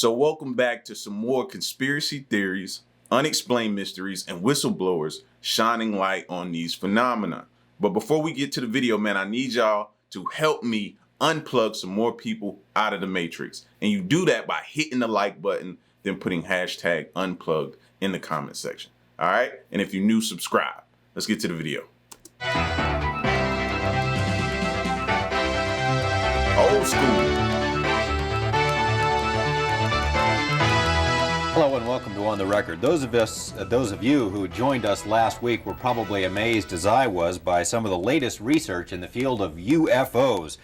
So welcome back to some more conspiracy theories, unexplained mysteries, and whistleblowers shining light on these phenomena. But before we get to the video, man, I need y'all to help me unplug some more people out of the matrix. And you do that by hitting the like button, then putting hashtag unplugged in the comment section. All right? And if you're new, subscribe. Let's get to the video. Old school. Hello and welcome to On the Record. Those of you who joined us last week were probably amazed, as I was, by some of the latest research in the field of UFOs.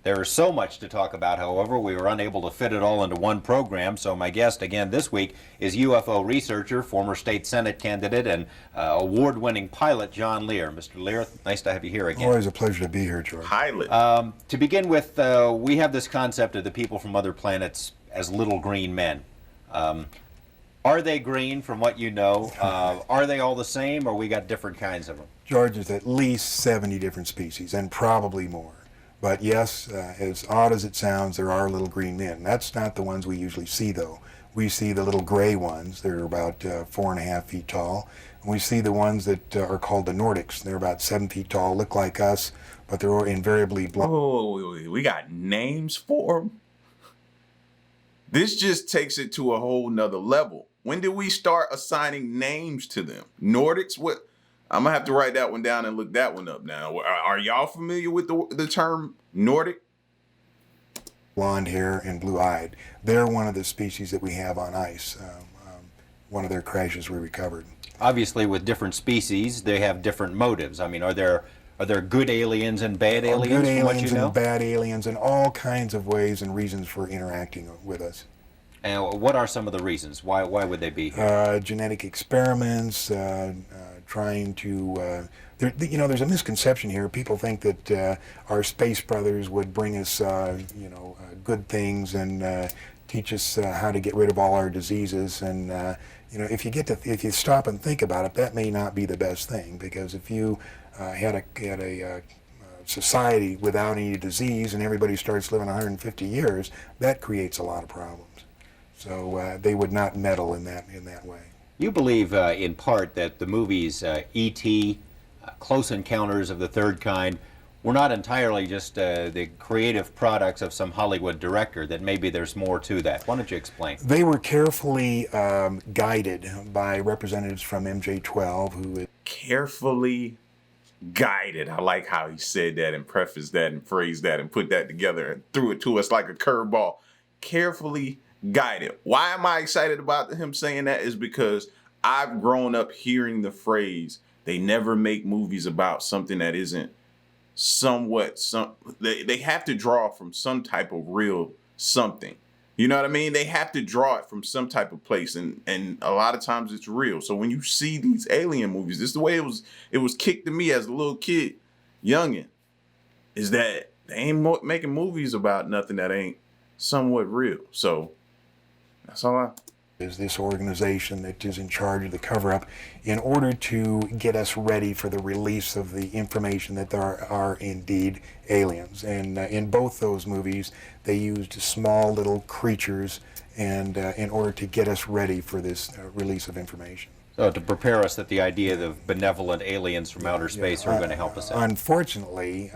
There is so much to talk about, however, we were unable to fit it all into one program, so my guest again this week is UFO researcher, former state Senate candidate, and award-winning pilot John Lear. Mr. Lear, nice to have you here again. Always a pleasure to be here, George. Pilot. To begin with, we have this concept of the people from other planets as little green men. Are they green from what you know? Are they all the same, or we got different kinds of them? George, there's at least 70 different species, and probably more. But yes, as odd as it sounds, there are little green men. That's not the ones we usually see, though. We see the little gray ones. They're about 4.5 feet tall. And we see the ones that are called the Nordics. They're about 7 feet tall, look like us, but they're invariably blonde. Oh, we got names for them? This just takes it to a whole nother level. When did we start assigning names to them? Nordics? What? I'm gonna have to write that one down and look that one up now. Are y'all familiar with the term Nordic? Blonde hair and blue-eyed. They're one of the species that we have on ice. One of their crashes we recovered. Obviously, with different species, they have different motives. I mean, are there good aliens and bad aliens? Good from what aliens you know? and bad aliens, and all kinds of ways and reasons for interacting with us. And what are some of the reasons? Why would they be here? Genetic experiments, trying to, there's a misconception here. People think that our space brothers would bring us, good things and teach us how to get rid of all our diseases. And, if you stop and think about it, that may not be the best thing, because if you had a society without any disease and everybody starts living 150 years, that creates a lot of problems. So they would not meddle in that way. You believe, in part, that the movies E.T., Close Encounters of the Third Kind, were not entirely just the creative products of some Hollywood director, that maybe there's more to that. Why don't you explain? They were carefully guided by representatives from MJ12 who... Carefully guided. I like how he said that and prefaced that and phrased that and put that together and threw it to us like a curveball. Carefully guided. Why am I excited about him saying that? Is because I've grown up hearing the phrase, they never make movies about something that isn't they have to draw from some type of real something. You know what I mean? They have to draw it from some type of place, and a lot of times it's real. So when you see these alien movies, this is the way it was kicked to me as a little kid, youngin', is that they ain't making movies about nothing that ain't somewhat real. So that's all is this organization that is in charge of the cover-up in order to get us ready for the release of the information that there are indeed aliens. And in both those movies, they used small little creatures and in order to get us ready for this release of information. So to prepare us that the idea of benevolent aliens from outer space are going to help us out. Unfortunately,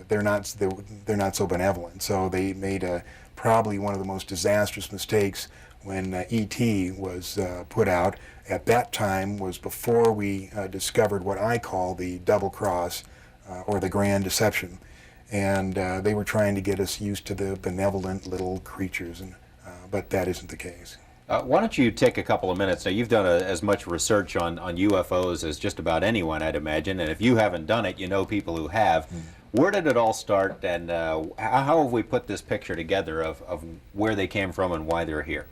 they're not so benevolent. So they made probably one of the most disastrous mistakes when E.T. was put out. At that time was before we discovered what I call the double cross or the grand deception. And they were trying to get us used to the benevolent little creatures, but that isn't the case. Why don't you take a couple of minutes? Now, you've done as much research on UFOs as just about anyone, I'd imagine, and if you haven't done it, you know people who have. Where did it all start, and how have we put this picture together of where they came from and why they're here?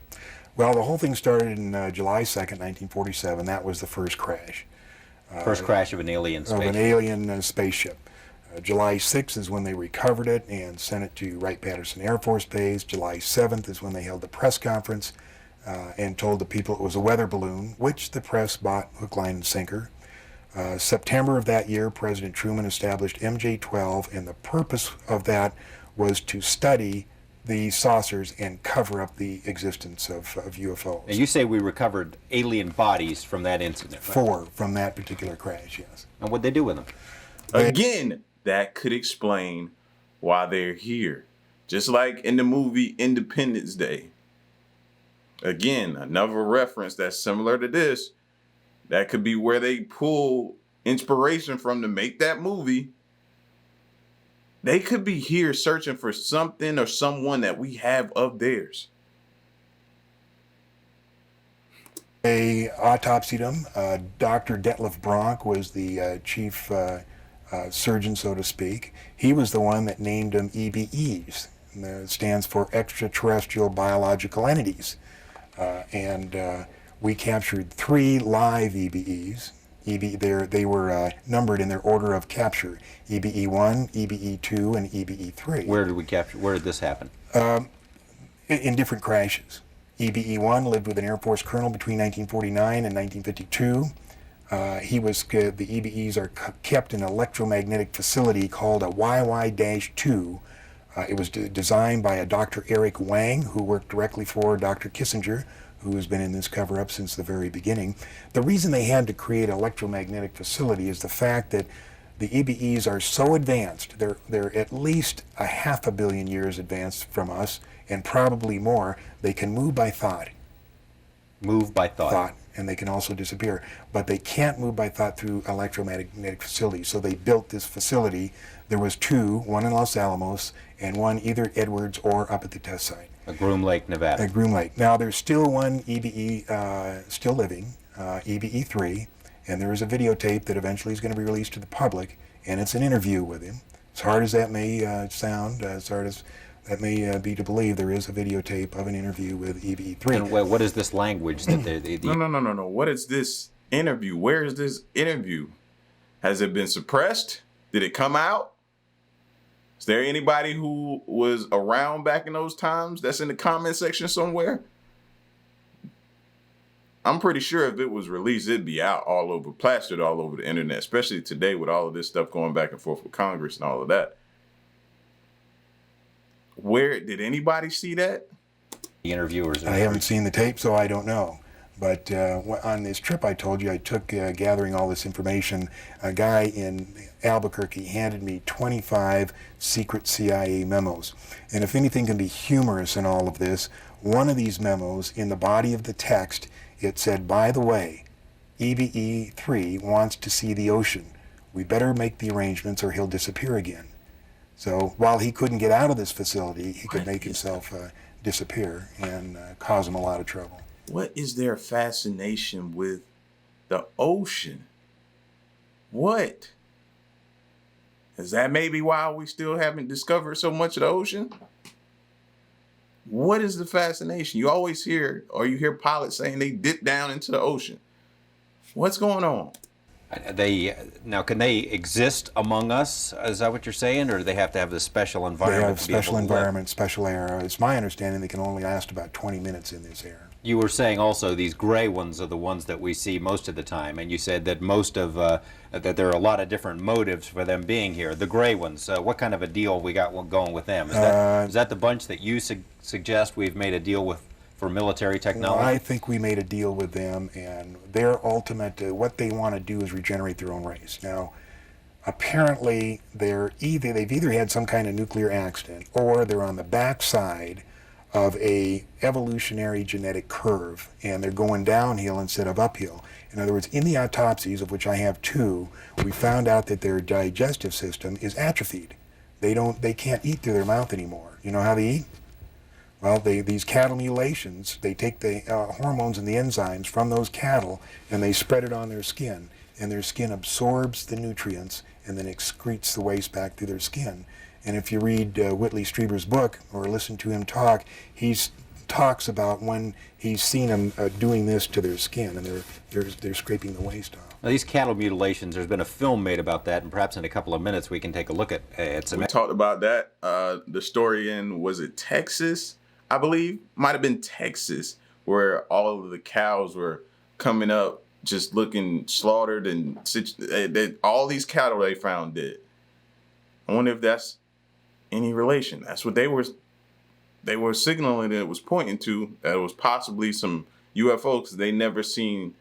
Well, the whole thing started in July 2nd, 1947. That was the first crash. First crash of an alien spaceship. Of an alien spaceship. July 6th is when they recovered it and sent it to Wright-Patterson Air Force Base. July 7th is when they held the press conference and told the people it was a weather balloon, which the press bought hook, line, and sinker. September of that year, President Truman established MJ-12, and the purpose of that was to study the saucers and cover up the existence of UFOs. And you say we recovered alien bodies from that incident, right? 4 from that particular crash, yes. And what'd they do with them? Again, that could explain why they're here. Just like in the movie Independence Day. Again, another reference that's similar to this. That could be where they pull inspiration from to make that movie. They could be here searching for something or someone that we have of theirs. They autopsied him. Dr. Detlef Bronk was the chief surgeon, so to speak. He was the one that named them EBEs. And that stands for extraterrestrial biological entities. And we captured 3 live EBEs. They were numbered in their order of capture: EBE1, EBE2, and EBE3. Where did we capture? Where did this happen? In different crashes. EBE1 lived with an Air Force colonel between 1949 and 1952. The EBEs are kept in an electromagnetic facility called a YY-2. It was designed by a Dr. Eric Wang, who worked directly for Dr. Kissinger, who has been in this cover-up since the very beginning. The reason they had to create an electromagnetic facility is the fact that the EBEs are so advanced. They're at least a 500 million years advanced from us, and probably more. They can move by thought. Move by thought. And they can also disappear. But they can't move by thought through electromagnetic facilities. So they built this facility. There was 2, one in Los Alamos and one either Edwards or up at the test site. At Groom Lake, Nevada. At Groom Lake. Now there's still one EBE still living, EBE3, and there is a videotape that eventually is going to be released to the public, and it's an interview with him. As hard as that may sound, as hard as that may be to believe, there is a videotape of an interview with EBE3. And what is this language that they No. What is this interview? Where is this interview? Has it been suppressed? Did it come out? Is there anybody who was around back in those times that's in the comment section somewhere? I'm pretty sure if it was released, it'd be out all over, plastered all over the internet, especially today with all of this stuff going back and forth with Congress and all of that. Where did anybody see that? The interviewers. I haven't seen the tape, so I don't know. But on this trip I told you I took gathering all this information, a guy in Albuquerque handed me 25 secret CIA memos. And if anything can be humorous in all of this, one of these memos, in the body of the text, it said, by the way, EBE3 wants to see the ocean. We better make the arrangements or he'll disappear again. So while he couldn't get out of this facility, he could make himself disappear and cause him a lot of trouble. What is their fascination with the ocean? What? Is that maybe why we still haven't discovered so much of the ocean? What is the fascination? You always hear, or you hear pilots saying they dip down into the ocean. What's going on? Now, can they exist among us? Is that what you're saying, or do they have to have this special environment? They have to be able special to environment, special air. It's my understanding they can only last about 20 minutes in this air. You were saying also these gray ones are the ones that we see most of the time, and you said that most of that there are a lot of different motives for them being here. The gray ones, what kind of a deal we got going with them? Is that the bunch that you suggest we've made a deal with for military technology? Well, I think we made a deal with them, and their ultimate, what they want to do is regenerate their own race. Now, apparently they've either had some kind of nuclear accident, or they're on the backside of a evolutionary genetic curve, and they're going downhill instead of uphill. In other words, in the autopsies, of which I have 2, we found out that their digestive system is atrophied. They can't eat through their mouth anymore. You know how they eat? Well, these cattle mutilations, they take the hormones and the enzymes from those cattle and they spread it on their skin, and their skin absorbs the nutrients and then excretes the waste back through their skin. And if you read Whitley Strieber's book or listen to him talk, he talks about when he's seen them doing this to their skin, and they're scraping the waste off. Now, these cattle mutilations, there's been a film made about that, and perhaps in a couple of minutes we can take a look at some. We talked about that. The story in, was it Texas? I believe, might have been Texas, where all of the cows were coming up just looking slaughtered, and all these cattle they found dead. I wonder if that's any relation. That's what they were they were signaling that it was pointing to that it was possibly some UFO, because they never seen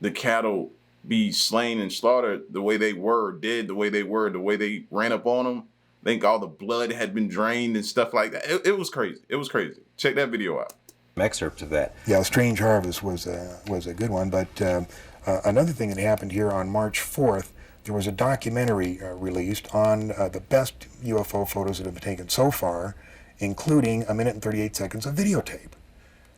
the cattle be slain and slaughtered the way they were, dead the way they were, the way they ran up on them. I think all the blood had been drained and stuff like that. It was crazy. It was crazy. Check that video out. Excerpt of that. Yeah, Strange Harvest was a good one. But another thing that happened here on March 4th, there was a documentary released on the best UFO photos that have been taken so far, including 1 minute and 38 seconds of videotape.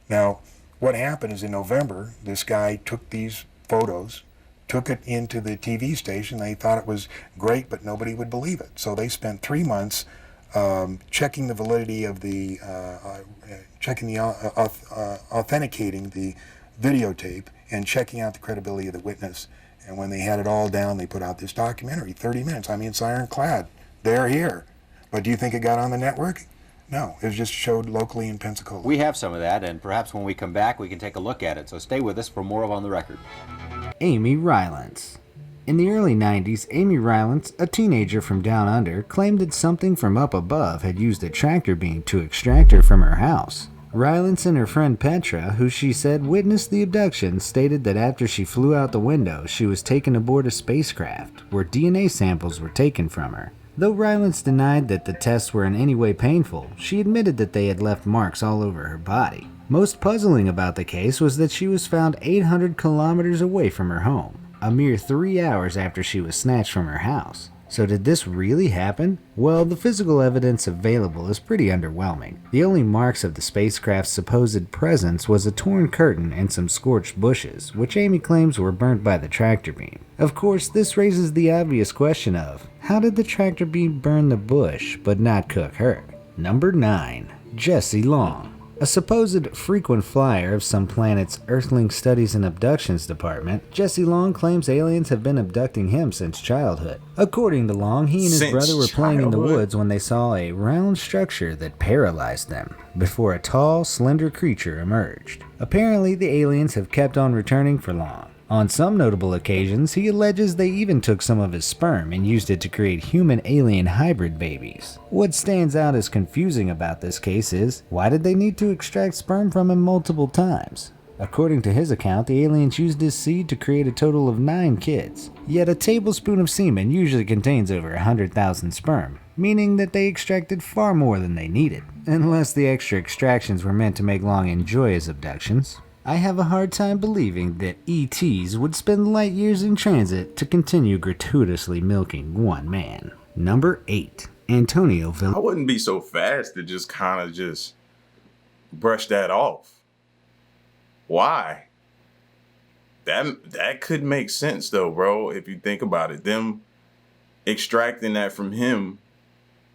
Now, what happened is in November, this guy took these photos, took it into the TV station. They thought it was great, but nobody would believe it. So they spent 3 months checking the validity of the, authenticating the videotape and checking out the credibility of the witness. And when they had it all down, they put out this documentary, 30 minutes. I mean, it's ironclad. They're here. But do you think it got on the network? No, it was just showed locally in Pensacola. We have some of that, and perhaps when we come back, we can take a look at it. So stay with us for more of On the Record. Amy Rylance. In the early 90s, Amy Rylance, a teenager from down under, claimed that something from up above had used a tractor beam to extract her from her house. Rylance and her friend Petra, who she said witnessed the abduction, stated that after she flew out the window, she was taken aboard a spacecraft, where DNA samples were taken from her. Though Rylance denied that the tests were in any way painful, she admitted that they had left marks all over her body. Most puzzling about the case was that she was found 800 kilometers away from her home, a mere 3 hours after she was snatched from her house. So did this really happen? Well, the physical evidence available is pretty underwhelming. The only marks of the spacecraft's supposed presence was a torn curtain and some scorched bushes, which Amy claims were burnt by the tractor beam. Of course, this raises the obvious question of, how did the tractor beam burn the bush but not cook her? Number 9. Jesse Long. A supposed frequent flyer of some planet's Earthling Studies and Abductions Department, Jesse Long claims aliens have been abducting him since childhood. According to Long, he and his brother were playing in the woods when they saw a round structure that paralyzed them, before a tall, slender creature emerged. Apparently, the aliens have kept on returning for Long. On some notable occasions, he alleges they even took some of his sperm and used it to create human-alien hybrid babies. What stands out as confusing about this case is, why did they need to extract sperm from him multiple times? According to his account, the aliens used his seed to create a total of 9 kids. Yet a tablespoon of semen usually contains over 100,000 sperm, meaning that they extracted far more than they needed. Unless the extra extractions were meant to make Long enjoy his abductions. I have a hard time believing that ETs would spend light years in transit to continue gratuitously milking one man. Number 8. Antonio Villa. I wouldn't be so fast to just kind of just brush that off. Why? That could make sense though, bro, if you think about it. Them extracting that from him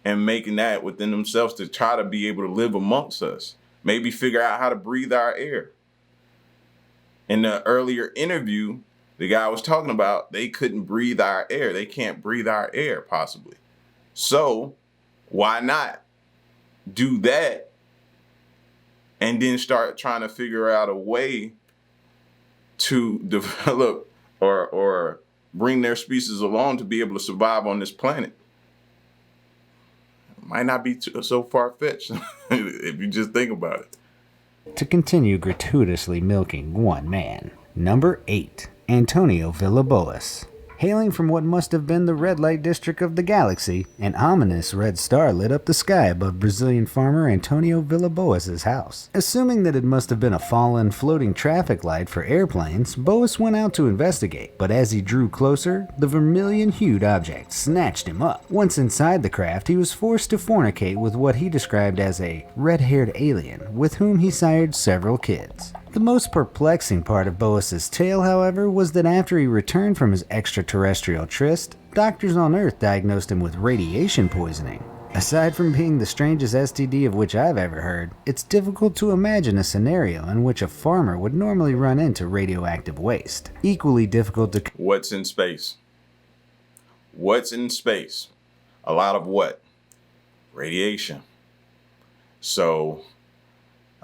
and making that within themselves to try to be able to live amongst us. Maybe figure out how to breathe our air. In the earlier interview, the guy was talking about they couldn't breathe our air. They can't breathe our air, possibly. So why not do that and then start trying to figure out a way to develop or bring their species along to be able to survive on this planet? It might not be so far-fetched if you just think about it. To continue gratuitously milking one man. Number 8. Antonio Villalobos. Hailing from what must have been the red light district of the galaxy, an ominous red star lit up the sky above Brazilian farmer Antonio Villalobos' house. Assuming that it must have been a fallen, floating traffic light for airplanes, Boas went out to investigate, but as he drew closer, the vermilion-hued object snatched him up. Once inside the craft, he was forced to fornicate with what he described as a red-haired alien, with whom he sired several kids. The most perplexing part of Boas's tale, however, was that after he returned from his extraterrestrial tryst, doctors on Earth diagnosed him with radiation poisoning. Aside from being the strangest STD of which I've ever heard, it's difficult to imagine a scenario in which a farmer would normally run into radioactive waste. Equally difficult to... What's in space? What's in space? A lot of what? Radiation. So,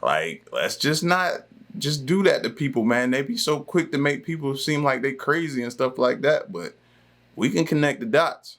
like, let's just not just do that to people, man. They be so quick to make people seem like they crazy and stuff like that, but we can connect the dots.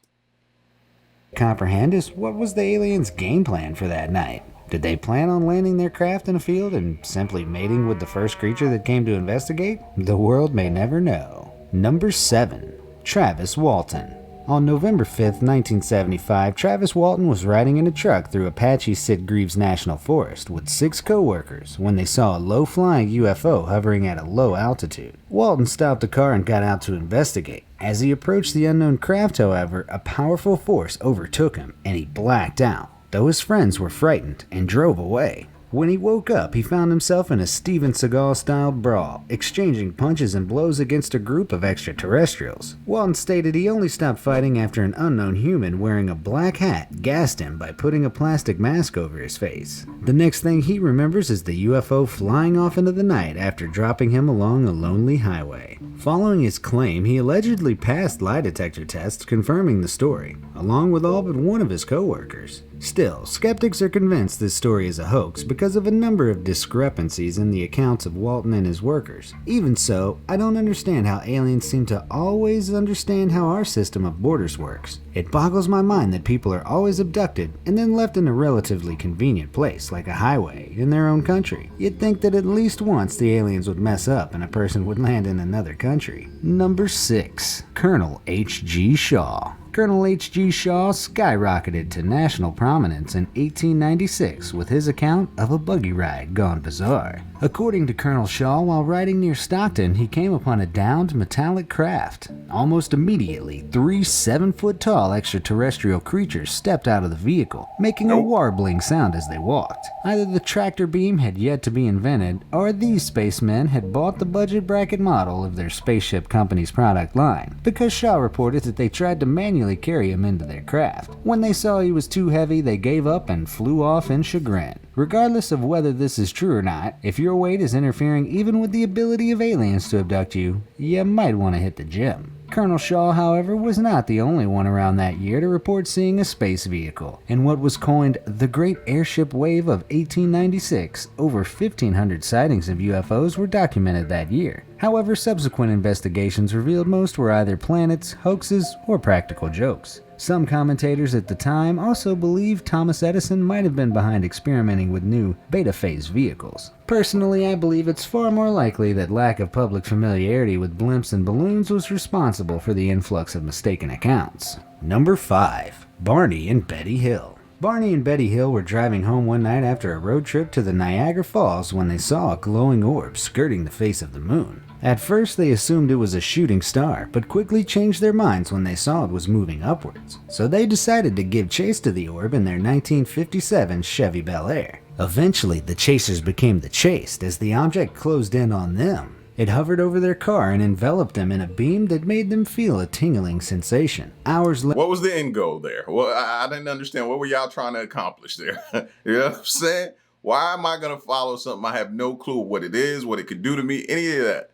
Comprehend is what was the aliens' game plan for that night? Did they plan on landing their craft in a field and simply mating with the first creature that came to investigate? The world may never know. Number 7. Travis Walton. On November 5th, 1975, Travis Walton was riding in a truck through Apache Sitgreaves National Forest with 6 co-workers when they saw a low-flying UFO hovering at a low altitude. Walton stopped the car and got out to investigate. As he approached the unknown craft, however, a powerful force overtook him and he blacked out, though his friends were frightened and drove away. When he woke up, he found himself in a Steven Seagal-styled brawl, exchanging punches and blows against a group of extraterrestrials. Walton stated he only stopped fighting after an unknown human wearing a black hat gassed him by putting a plastic mask over his face. The next thing he remembers is the UFO flying off into the night after dropping him along a lonely highway. Following his claim, he allegedly passed lie detector tests confirming the story, along with all but one of his co-workers. Still, skeptics are convinced this story is a hoax because of a number of discrepancies in the accounts of Walton and his workers. Even so, I don't understand how aliens seem to always understand how our system of borders works. It boggles my mind that people are always abducted and then left in a relatively convenient place, like a highway, in their own country. You'd think that at least once the aliens would mess up and a person would land in another country. Number 6. Colonel H.G. Shaw. Colonel H.G. Shaw skyrocketed to national prominence in 1896 with his account of a buggy ride gone bizarre. According to Colonel Shaw, while riding near Stockton, he came upon a downed metallic craft. Almost immediately, 3 7-foot-tall extraterrestrial creatures stepped out of the vehicle, making a warbling sound as they walked. Either the tractor beam had yet to be invented, or these spacemen had bought the budget bracket model of their spaceship company's product line, because Shaw reported that they tried to manually carry him into their craft. When they saw he was too heavy, they gave up and flew off in chagrin. Regardless of whether this is true or not, if your weight is interfering even with the ability of aliens to abduct you, you might want to hit the gym. Colonel Shaw, however, was not the only one around that year to report seeing a space vehicle. In what was coined the Great Airship Wave of 1896, over 1,500 sightings of UFOs were documented that year. However, subsequent investigations revealed most were either planets, hoaxes, or practical jokes. Some commentators at the time also believed Thomas Edison might have been behind experimenting with new beta-phase vehicles. Personally, I believe it's far more likely that lack of public familiarity with blimps and balloons was responsible for the influx of mistaken accounts. Number 5. Barney and Betty Hill. Barney and Betty Hill were driving home one night after a road trip to the Niagara Falls when they saw a glowing orb skirting the face of the moon. At first they assumed it was a shooting star, but quickly changed their minds when they saw it was moving upwards. So they decided to give chase to the orb in their 1957 Chevy Bel Air. Eventually the chasers became the chased as the object closed in on them. It hovered over their car and enveloped them in a beam that made them feel a tingling sensation. Hours later, What was the end goal there? Well, I didn't understand. What were y'all trying to accomplish there? You know what I'm saying? Why am I going to follow something I have no clue what it is, what it could do to me, any of that?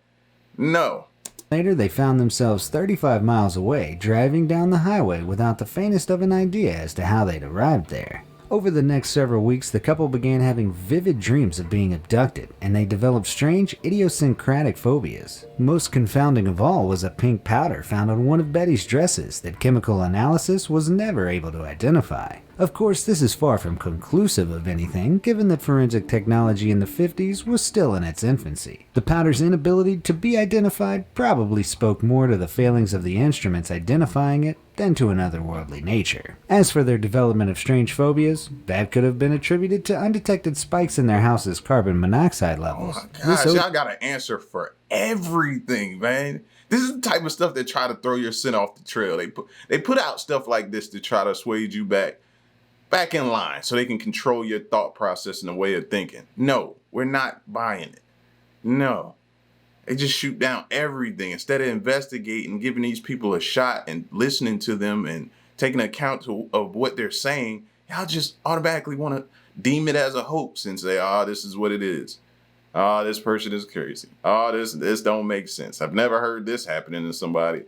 No. Later, they found themselves 35 miles away, driving down the highway without the faintest of an idea as to how they'd arrived there. Over the next several weeks, the couple began having vivid dreams of being abducted, and they developed strange idiosyncratic phobias. Most confounding of all was a pink powder found on one of Betty's dresses that chemical analysis was never able to identify. Of course, this is far from conclusive of anything, given that forensic technology in the 50s was still in its infancy. The powder's inability to be identified probably spoke more to the failings of the instruments identifying it than to an otherworldly nature. As for their development of strange phobias, that could have been attributed to undetected spikes in their house's carbon monoxide levels. Oh my gosh, y'all got an answer for everything, man. This is the type of stuff that try to throw your scent off the trail. They put out stuff like this to try to sway you back in line so they can control your thought process and the way of thinking. No, we're not buying it. No. They just shoot down everything instead of investigating, giving these people a shot and listening to them and taking account of what they're saying. Y'all just automatically want to deem it as a hoax and say, oh, this is what it is. Oh, this person is crazy. Oh, this don't make sense. I've never heard this happening to somebody.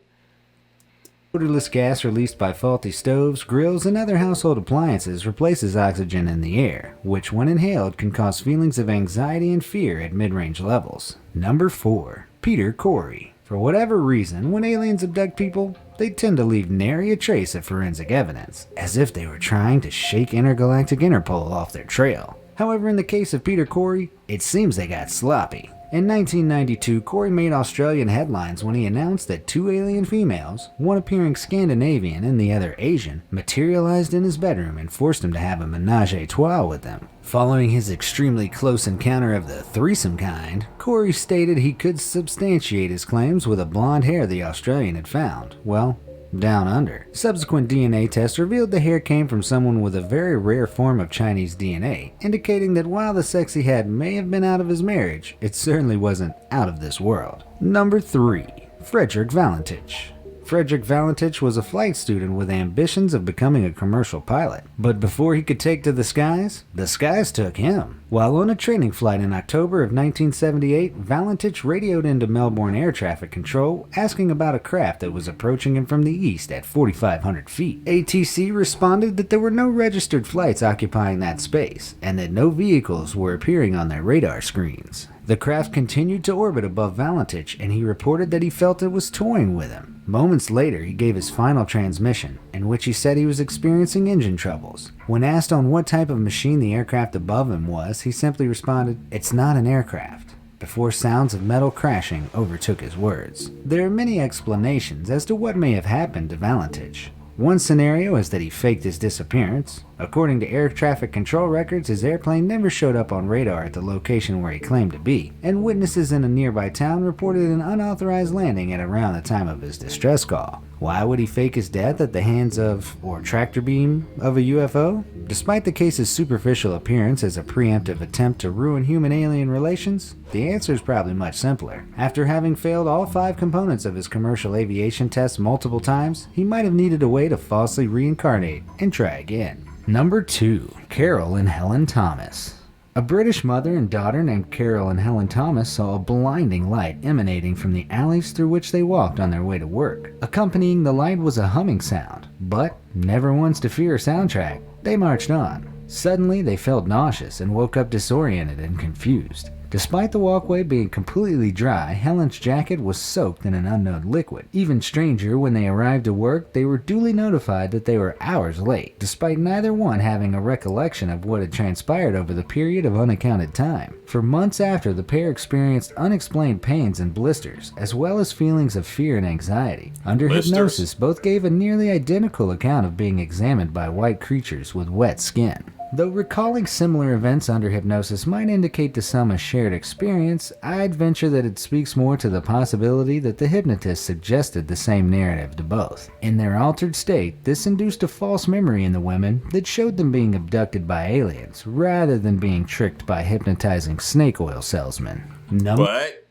Odorless gas released by faulty stoves, grills, and other household appliances replaces oxygen in the air, which when inhaled can cause feelings of anxiety and fear at mid-range levels. Number 4. Peter Corey. For whatever reason, when aliens abduct people, they tend to leave nary a trace of forensic evidence, as if they were trying to shake intergalactic Interpol off their trail. However, in the case of Peter Corey, it seems they got sloppy. In 1992, Corey made Australian headlines when he announced that 2 alien females, one appearing Scandinavian and the other Asian, materialized in his bedroom and forced him to have a menage a trois with them. Following his extremely close encounter of the threesome kind, Corey stated he could substantiate his claims with a blonde hair the Australian had found, well, down under. Subsequent DNA tests revealed the hair came from someone with a very rare form of Chinese DNA, indicating that while the sex he had may have been out of his marriage, it certainly wasn't out of this world. Number 3. Frederick Valentich. Frederick Valentich was a flight student with ambitions of becoming a commercial pilot. But before he could take to the skies took him. While on a training flight in October of 1978, Valentich radioed into Melbourne Air Traffic Control asking about a craft that was approaching him from the east at 4,500 feet. ATC responded that there were no registered flights occupying that space, and that no vehicles were appearing on their radar screens. The craft continued to orbit above Valentich, and he reported that he felt it was toying with him. Moments later, he gave his final transmission, in which he said he was experiencing engine troubles. When asked on what type of machine the aircraft above him was, he simply responded, "It's not an aircraft," before sounds of metal crashing overtook his words. There are many explanations as to what may have happened to Valentich. One scenario is that he faked his disappearance. According to air traffic control records, his airplane never showed up on radar at the location where he claimed to be, and witnesses in a nearby town reported an unauthorized landing at around the time of his distress call. Why would he fake his death at the hands of, or tractor beam of, a UFO? Despite the case's superficial appearance as a preemptive attempt to ruin human-alien relations, the answer is probably much simpler. After having failed all 5 components of his commercial aviation tests multiple times, he might have needed a way to falsely reincarnate and try again. Number 2. Carol and Helen Thomas. A British mother and daughter named Carol and Helen Thomas saw a blinding light emanating from the alleys through which they walked on their way to work. Accompanying the light was a humming sound, but never once to fear a soundtrack. They marched on. Suddenly, they felt nauseous and woke up disoriented and confused. Despite the walkway being completely dry, Helen's jacket was soaked in an unknown liquid. Even stranger, when they arrived to work, they were duly notified that they were hours late, despite neither one having a recollection of what had transpired over the period of unaccounted time. For months after, the pair experienced unexplained pains and blisters, as well as feelings of fear and anxiety. Under hypnosis, both gave a nearly identical account of being examined by white creatures with wet skin. Though recalling similar events under hypnosis might indicate to some a shared experience, I'd venture that it speaks more to the possibility that the hypnotist suggested the same narrative to both. In their altered state, this induced a false memory in the women that showed them being abducted by aliens, rather than being tricked by hypnotizing snake oil salesmen. But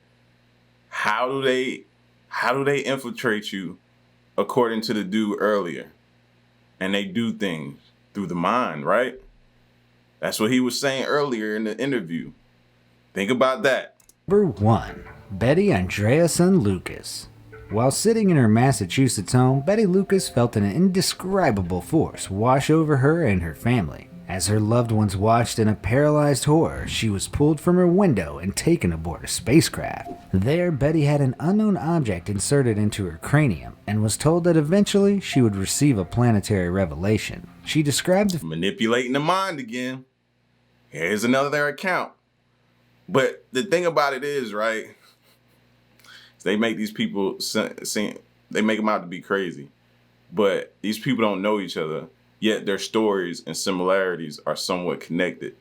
how do they infiltrate you according to the dude earlier? And they do things through the mind, right? That's what he was saying earlier in the interview. Think about that. Number 1. Betty Andreasen Lucas. While sitting in her Massachusetts home, Betty Lucas felt an indescribable force wash over her and her family. As her loved ones watched in a paralyzed horror, she was pulled from her window and taken aboard a spacecraft. There, Betty had an unknown object inserted into her cranium and was told that eventually she would receive a planetary revelation. She described the manipulating the mind again. Here's another account. But the thing about it is, right, they make these people they make them out to be crazy. But these people don't know each other, yet their stories and similarities are somewhat connected.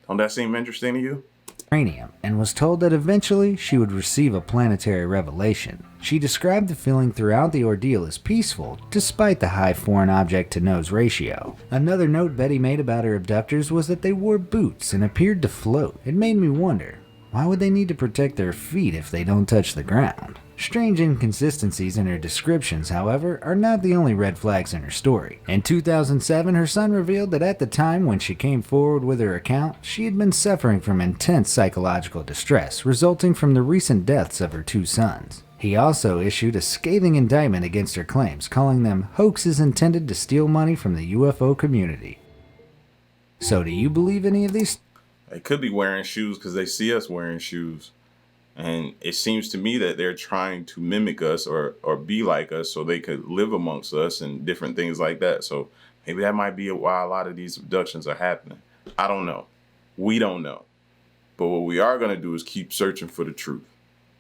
Don't that seem interesting to you? Cranium and was told that eventually she would receive a planetary revelation. She described the feeling throughout the ordeal as peaceful, despite the high foreign object to nose ratio. Another note Betty made about her abductors was that they wore boots and appeared to float. It made me wonder, why would they need to protect their feet if they don't touch the ground? Strange inconsistencies in her descriptions, however, are not the only red flags in her story. In 2007, her son revealed that at the time when she came forward with her account, she had been suffering from intense psychological distress resulting from the recent deaths of her 2 sons. He also issued a scathing indictment against her claims, calling them hoaxes intended to steal money from the UFO community. So do you believe any of these? They could be wearing shoes because they see us wearing shoes. And it seems to me that they're trying to mimic us or be like us so they could live amongst us and different things like that. So maybe that might be why a lot of these abductions are happening. I don't know. We don't know. But what we are going to do is keep searching for the truth.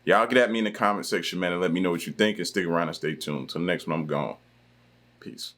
Y'all get at me in the comment section, man, and let me know what you think, and stick around and stay tuned. Till next one, I'm gone. Peace.